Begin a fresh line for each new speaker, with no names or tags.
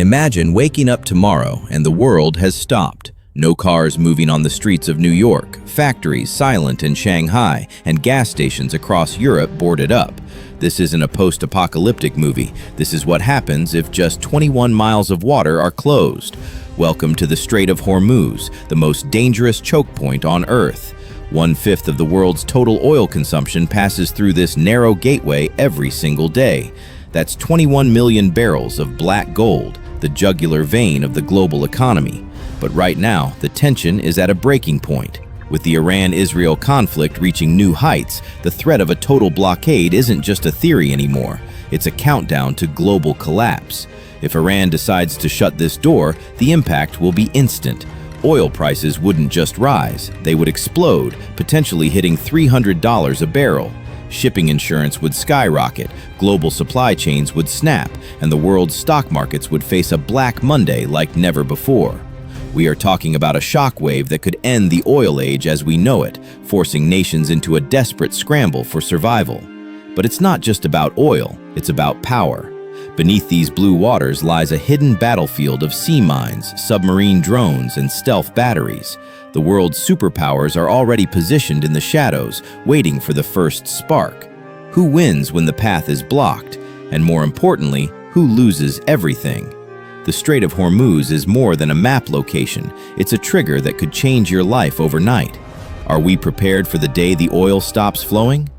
Imagine waking up tomorrow and the world has stopped. No cars moving on the streets of New York, factories silent in Shanghai, and gas stations across Europe boarded up. This isn't a post-apocalyptic movie. This is what happens if just 21 miles of water are closed. Welcome to the Strait of Hormuz, the most dangerous choke point on Earth. 1/5 of the world's total oil consumption passes through this narrow gateway every single day. That's 21 million barrels of black gold, the jugular vein of the global economy. But right now, the tension is at a breaking point. With the Iran-Israel conflict reaching new heights, the threat of a total blockade isn't just a theory anymore. It's a countdown to global collapse. If Iran decides to shut this door, the impact will be instant. Oil prices wouldn't just rise, they would explode, potentially hitting $300 a barrel. Shipping insurance would skyrocket, global supply chains would snap, and the world's stock markets would face a Black Monday like never before. We are talking about a shockwave that could end the oil age as we know it, forcing nations into a desperate scramble for survival. But it's not just about oil, it's about power. Beneath these blue waters lies a hidden battlefield of sea mines, submarine drones, and stealth batteries. The world's superpowers are already positioned in the shadows, waiting for the first spark. Who wins when the path is blocked? And more importantly, who loses everything? The Strait of Hormuz is more than a map location. It's a trigger that could change your life overnight. Are we prepared for the day the oil stops flowing?